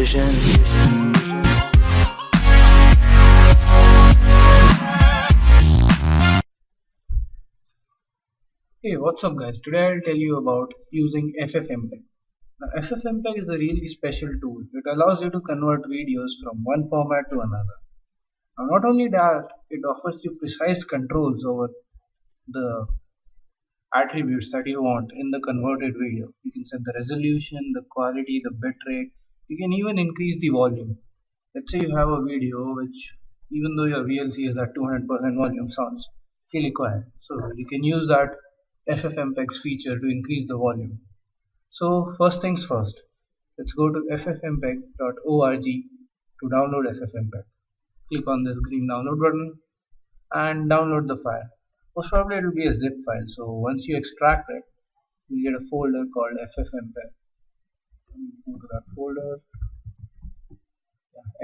Hey, what's up guys? Today I'll tell you about using FFmpeg. Now, FFmpeg is a really special tool. It allows you to convert videos from one format to another. Now, not only that, it offers you precise controls over the attributes that you want in the converted video. You can set the resolution, the quality, the bitrate. You can even increase the volume. Let's say you have a video which, even though your VLC is at 200% volume, sounds really quiet. So you can use that FFmpeg's feature to increase the volume. So first things first, let's go to ffmpeg.org to download FFmpeg. Click on this green download button and download the file. Most probably it will be a zip file. So once you extract it, you get a folder called FFmpeg. Go to that folder,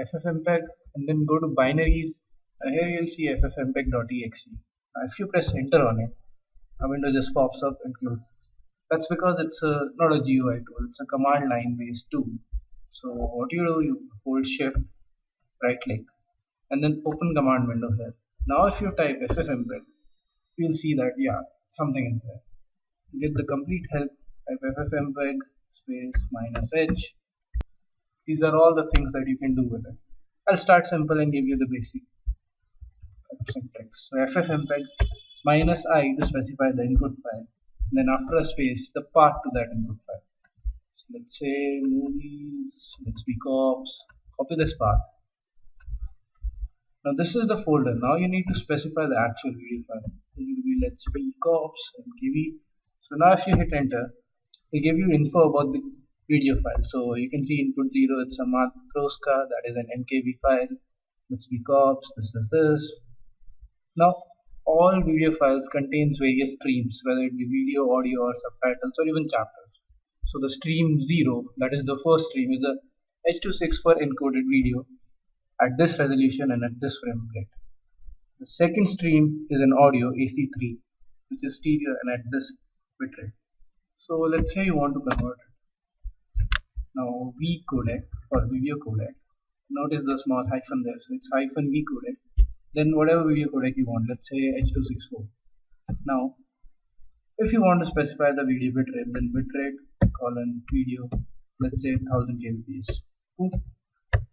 FFmpeg, and then go to binaries. Here you'll see ffmpeg.exe. If you press enter on it, a window just pops up and closes. That's because it's not a GUI tool, it's a command line based tool. So what you do, you hold shift, right click, and then open command window here. Now if you type FFmpeg, you'll see that something is there. You get the complete help, type FFmpeg space -h. These are all the things that you can do with it. I'll start simple and give you the basic syntax. So FFmpeg -i to specify the input file. Then after a space, the path to that input file. So let's say movies, let's be cops, copy this path. Now this is the folder. Now you need to specify the actual video file. It will be let's be cops mkv. So now if you hit enter, it will give you info about the video file. So you can see input 0, it's a matroska, that is an mkv file. Let's be cops, this is this. Now all video files contains various streams, whether it be video, audio, or subtitles, or even chapters. So the stream 0, that is the first stream, is a H.264 encoded video at this resolution and at this frame rate. The second stream is an audio AC3, which is stereo and at this bitrate. So let's say you want to convert it. Now V codec or video codec. Notice the small hyphen there, so it's -v codec. Then whatever video codec you want, let's say H.264. Now, if you want to specify the video bitrate, then bitrate colon video, let's say 1000 kbps.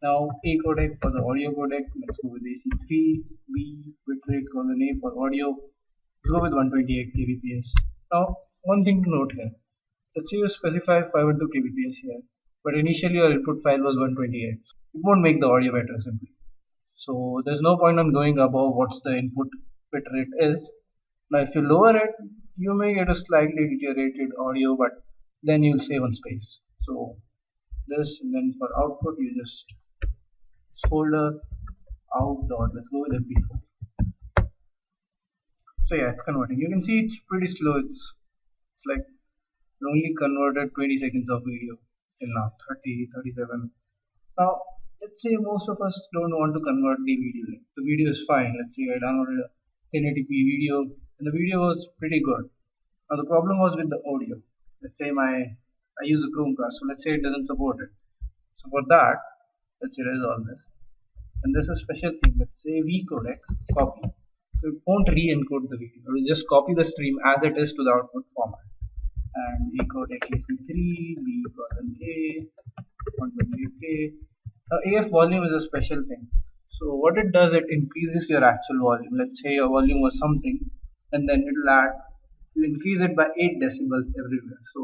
Now A codec for the audio codec, let's go with AC3. B bitrate colon A for audio, let's go with 128 kbps. Now, one thing to note here, let's say you specify 512 kbps here, but initially your input file was 128. It won't make the audio better simply. So there's no point on going above what's the input bitrate is. Now if you lower it, you may get a slightly deteriorated audio, but then you'll save on space. So this, and then for output you just folder out dot, let's go with mp4. So it's converting. You can see it's pretty slow. It's like it only converted 20 seconds of video till now, 30, 37. Now let's say most of us don't want to convert the video. The video is fine. Let's say I downloaded a 1080p video and the video was pretty good. Now the problem was with the audio. Let's say I use a Chromecast, so let's say it doesn't support it. So for that, let's erase all this. And there's a special thing. Let's say V codec copy. So it won't re-encode the video. It will just copy the stream as it is to the output format. And A codec AC3, B colon A, 128K. Now AF volume is a special thing. So what it does, it increases your actual volume. Let's say your volume was something, and then it will increase it by 8 decibels everywhere. So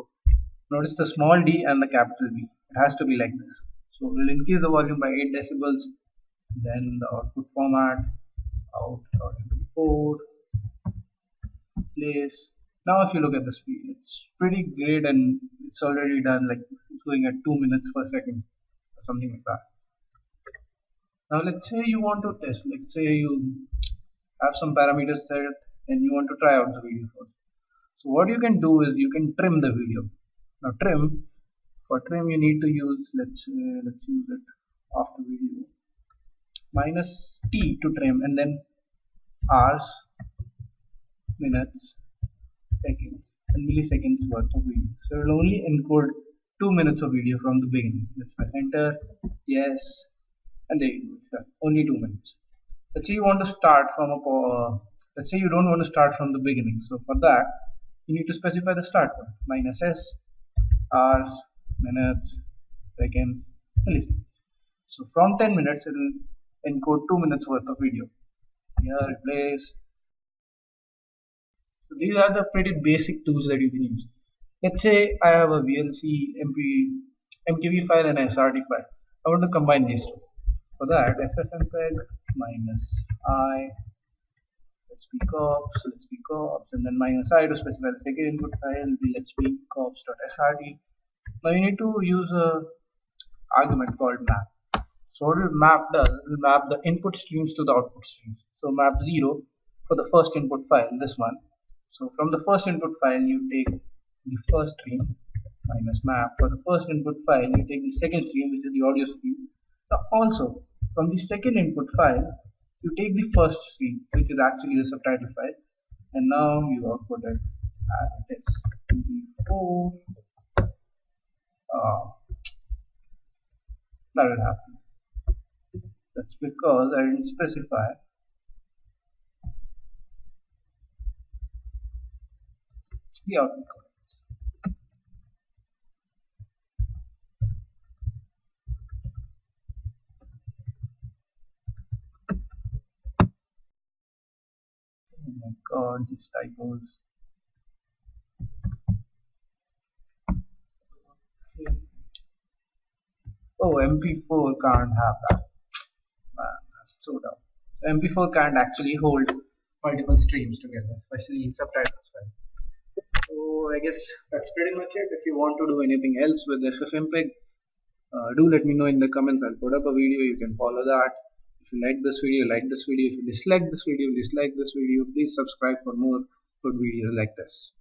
notice the small d and the capital V. It has to be like this. So it will increase the volume by 8 decibels. Then the output format, out.mp4, place. Now if you look at the speed, it's pretty great and it's already done, like it's going at 2 minutes per second or something like that. Now let's say you want to test, let's say you have some parameters set and you want to try out the video first. So what you can do is you can trim the video. Now for trim you need to use, let's use it after video, -t to trim, and then hours, minutes, seconds and milliseconds worth of video. So it will only encode 2 minutes of video from the beginning. Let's press enter. Yes, and there you go. It's done. Only 2 minutes. Let's say you want to start from a let's say you don't want to start from the beginning. So for that, you need to specify the start point. Minus s, hours, minutes, seconds, milliseconds. So from 10 minutes, it will encode 2 minutes worth of video. Here, replace. So these are the pretty basic tools that you can use. Let's say I have a VLC, MKV file and SRT file. I want to combine these two. For that, FFmpeg minus I, let's be cops, and then minus I to specify the second input file will be let's be cops.srt. Now you need to use a argument called map. So what will map does, it will map the input streams to the output streams. So map 0 for the first input file, this one. So from the first input file you take the first stream minus map. For the first input file you take the second stream, which is the audio stream. Now also from the second input file you take the first stream, which is actually the subtitle file, and now you output it as it is. Before that will happen. That's because I didn't specify the output code. Oh my god, these typos. Okay. Oh, MP4 can't have that. Man, that's so dumb. MP4 can't actually hold multiple streams together, especially in subtitles file. So I guess that's pretty much it. If you want to do anything else with FFmpeg, do let me know in the comments. I'll put up a video, you can follow that. If you like this video, like this video. If you dislike this video, dislike this video. Please subscribe for more good videos like this.